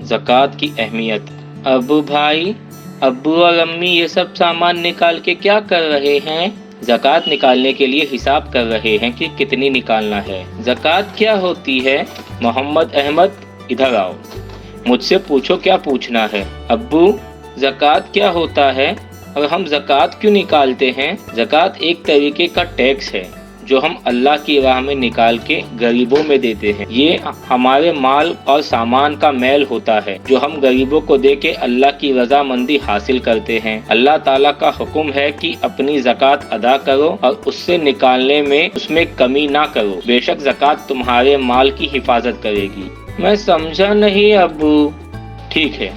ज़कात की अहमियत। अबू भाई, अब्बू और अम्मी ये सब सामान निकाल के क्या कर रहे हैं? ज़कात निकालने के लिए हिसाब कर रहे हैं कि कितनी निकालना है। ज़कात क्या होती है? मोहम्मद अहमद, इधर आओ, मुझसे पूछो क्या पूछना है। अब्बू, ज़कात क्या होता है और हम ज़कात क्यों निकालते हैं? ज़कात एक तरीके का टैक्स है जो हम अल्लाह की राह में निकाल के गरीबों में देते हैं। ये हमारे माल और सामान का मैल होता है जो हम गरीबों को दे के अल्लाह की रजामंदी हासिल करते हैं। अल्लाह ताला का हुक्म है कि अपनी ज़कात अदा करो और उससे निकालने में उसमें कमी ना करो, बेशक ज़कात तुम्हारे माल की हिफाजत करेगी। मैं समझा नहीं अब्बू। ठीक है,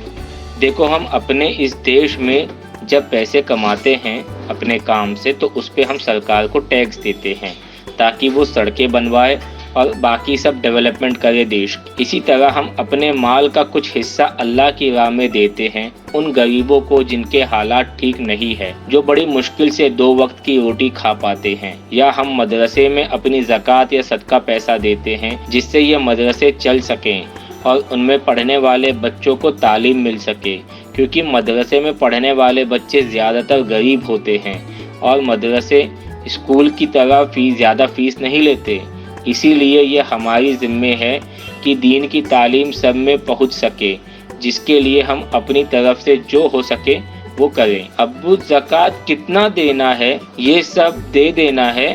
देखो, हम अपने इस देश में जब पैसे कमाते हैं अपने काम से तो उस पे हम सरकार को टैक्स देते हैं ताकि वो सड़कें बनवाए और बाकी सब डेवलपमेंट करे देश। इसी तरह हम अपने माल का कुछ हिस्सा अल्लाह की राह में देते हैं उन गरीबों को जिनके हालात ठीक नहीं है, जो बड़ी मुश्किल से 2 वक्त की रोटी खा पाते हैं। या हम मदरसे में अपनी ज़कात या सदका पैसा देते हैं जिससे ये मदरसे चल सकें और उनमें पढ़ने वाले बच्चों को तालीम मिल सके, क्योंकि मदरसे में पढ़ने वाले बच्चे ज़्यादातर गरीब होते हैं और मदरसे स्कूल की तरह ज़्यादा फीस नहीं लेते। इसीलिए यह हमारी ज़िम्मे है कि दीन की तालीम सब में पहुंच सके, जिसके लिए हम अपनी तरफ से जो हो सके वो करें। अब्बू, ज़कात कितना देना है? ये सब दे देना है?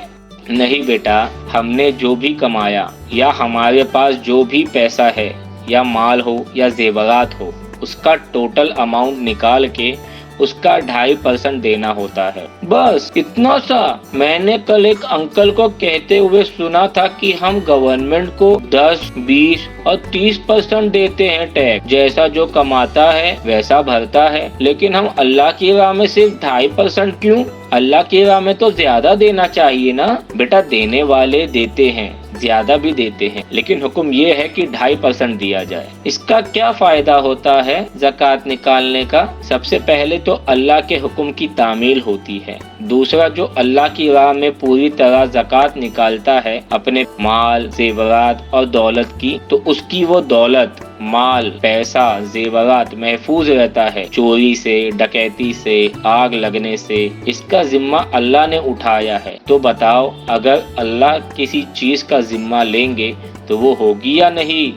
नहीं बेटा, हमने जो भी कमाया या हमारे पास जो भी पैसा है या माल हो या जेवरात हो, उसका टोटल अमाउंट निकाल के उसका 2.5% देना होता है। बस इतना सा? मैंने कल एक अंकल को कहते हुए सुना था कि हम गवर्नमेंट को 10, 20 और 30% देते हैं टैक्स, जैसा जो कमाता है वैसा भरता है, लेकिन हम अल्लाह की राह में सिर्फ 2.5% क्यों? अल्लाह की राह में तो ज्यादा देना चाहिए ना। बेटा, देने वाले देते हैं, ज्यादा भी देते हैं, लेकिन हुक्म ये है कि 2.5% दिया जाए। इसका क्या फायदा होता है ज़कात निकालने का? सबसे पहले तो अल्लाह के हुक्म की तामील होती है। दूसरा, जो अल्लाह की राह में पूरी तरह ज़कात निकालता है अपने माल, जेवरात और दौलत की, तो उसकी वो दौलत, माल, पैसा, जेवरात महफूज रहता है चोरी से, डकैती से, आग लगने से। इसका जिम्मा अल्लाह ने उठाया है। तो बताओ, अगर अल्लाह किसी चीज का जिम्मा लेंगे तो वो होगी या नहीं?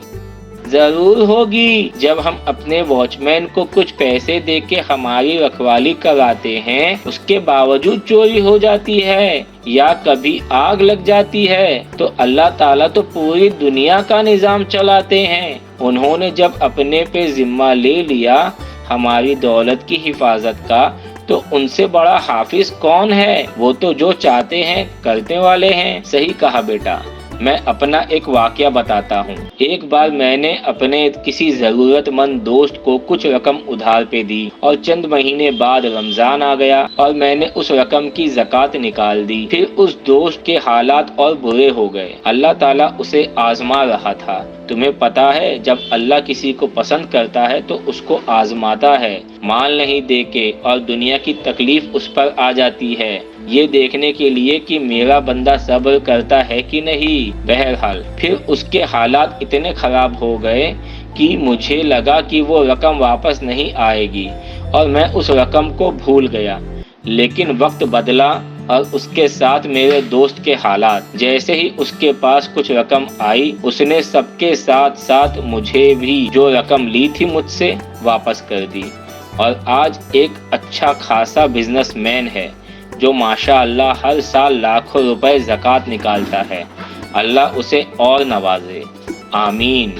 जरूर होगी। जब हम अपने वॉचमैन को कुछ पैसे दे के हमारी रखवाली कराते हैं, उसके बावजूद चोरी हो जाती है या कभी आग लग जाती है, तो अल्लाह ताला तो पूरी दुनिया का निजाम चलाते हैं। उन्होंने जब अपने पे जिम्मा ले लिया हमारी दौलत की हिफाजत का, तो उनसे बड़ा हाफिज कौन है? वो तो जो चाहते हैं करने वाले हैं। सही कहा बेटा। मैं अपना एक वाकया बताता हूँ। एक बार मैंने अपने किसी जरूरतमंद दोस्त को कुछ रकम उधार पे दी और चंद महीने बाद रमजान आ गया और मैंने उस रकम की ज़कात निकाल दी। फिर उस दोस्त के हालात और बुरे हो गए। अल्लाह ताला उसे आजमा रहा था। तुम्हें पता है, जब अल्लाह किसी को पसंद करता है तो उसको आजमाता है, माल नहीं देके, और दुनिया की तकलीफ उस पर आ जाती है, ये देखने के लिए कि मेरा बंदा सब्र करता है कि नहीं। बहरहाल फिर उसके हालात इतने खराब हो गए कि मुझे लगा कि वो रकम वापस नहीं आएगी और मैं उस रकम को भूल गया। लेकिन वक्त बदला और उसके साथ मेरे दोस्त के हालात। जैसे ही उसके पास कुछ रकम आई, उसने सबके साथ साथ मुझे भी जो रकम ली थी मुझसे वापस कर दी और आज एक अच्छा खासा बिजनेसमैन है जो माशाअल्लाह हर साल लाखों रुपए ज़कात निकालता है। अल्लाह उसे और नवाजे। आमीन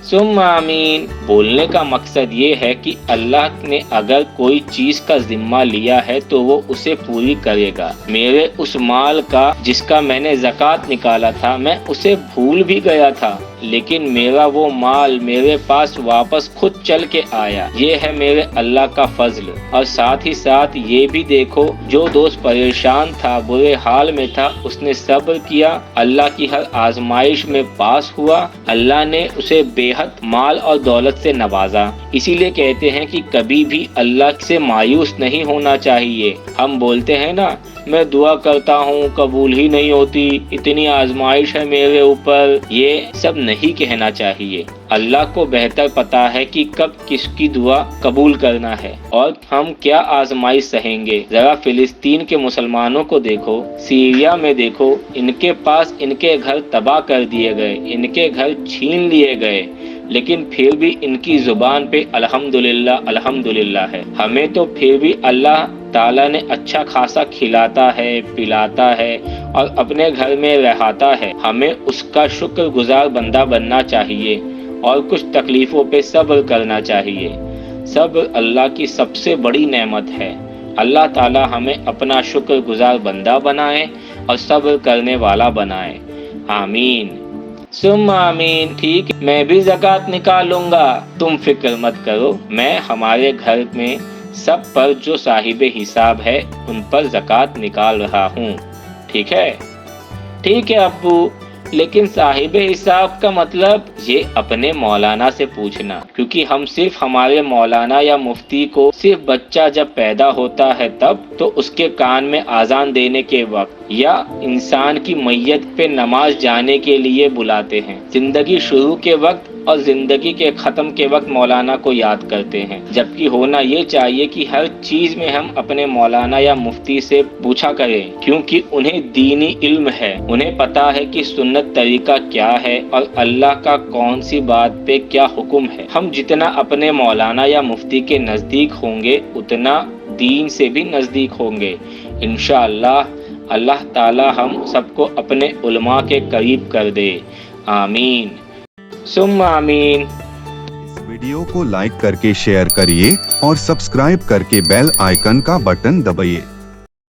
सुम्मा आमीन। बोलने का मकसद ये है कि अल्लाह ने अगर कोई चीज का जिम्मा लिया है तो वो उसे पूरी करेगा। मेरे उस माल का जिसका मैंने ज़कात निकाला था, मैं उसे भूल भी गया था, लेकिन मेरा वो माल मेरे पास वापस खुद चल के आया। ये है मेरे अल्लाह का फजल। और साथ ही साथ ये भी देखो, जो दोस्त परेशान था, बुरे हाल में था, उसने सब्र किया, अल्लाह की हर आजमाइश में पास हुआ, अल्लाह ने उसे बेहद माल और दौलत से नवाजा। इसीलिए कहते हैं कि कभी भी अल्लाह से मायूस नहीं होना चाहिए। हम बोलते हैं ना میں دعا کرتا ہوں قبول ہی نہیں ہوتی، اتنی آزمائش ہے میرے اوپر، یہ سب نہیں کہنا چاہیے۔ اللہ کو بہتر پتا ہے کہ کب کس کی دعا قبول کرنا ہے اور ہم کیا آزمائش سہیں گے۔ ذرا فلسطین کے مسلمانوں کو دیکھو، سیریا میں دیکھو، ان کے پاس ان کے گھر تباہ کر دیے گئے، ان کے گھر چھین لیے گئے، لیکن پھر بھی ان کی زبان پہ الحمدللہ الحمدللہ ہے۔ ہمیں تو پھر بھی اللہ تعالیٰ نے اچھا خاصا کھلاتا ہے، پلاتا ہے اور اپنے گھر میں رہاتا ہے۔ ہمیں اس کا شکر گزار بندہ بننا چاہیے اور کچھ تکلیفوں پہ صبر کرنا چاہیے۔ صبر اللہ کی سب سے بڑی نعمت ہے۔ اللہ تعالیٰ ہمیں اپنا شکر گزار بندہ بنائے اور صبر کرنے والا بنائے، آمین ثم آمین۔ ٹھیک، میں بھی زکوٰۃ نکالوں گا، تم فکر مت کرو، میں ہمارے گھر میں سب پر جو صاحب حساب ہے ان پر زکوٰۃ نکال رہا ہوں۔ ٹھیک ہے ابو، لیکن صاحب حساب کا مطلب یہ اپنے مولانا سے پوچھنا، کیونکہ ہم صرف ہمارے مولانا یا مفتی کو صرف بچہ جب پیدا ہوتا ہے تب تو اس کے کان میں اذان دینے کے وقت یا انسان کی میت پہ نماز جانے کے لیے بلاتے ہیں، زندگی شروع کے وقت اور زندگی کے ختم کے وقت مولانا کو یاد کرتے ہیں، جبکہ ہونا یہ چاہیے کہ ہر چیز میں ہم اپنے مولانا یا مفتی سے پوچھا کریں، کیونکہ انہیں دینی علم ہے، انہیں پتا ہے کہ سنت طریقہ کیا ہے اور اللہ کا کون سی بات پہ کیا حکم ہے۔ ہم جتنا اپنے مولانا یا مفتی کے نزدیک ہوں گے اتنا دین سے بھی نزدیک ہوں گے انشاءاللہ۔ اللہ تعالی ہم سب کو اپنے علماء کے قریب کر دے، آمین ثم آمین۔ اس ویڈیو کو لائک کر کے شیئر کریے اور سبسکرائب کر کے بیل آئیکن کا بٹن دبائیے۔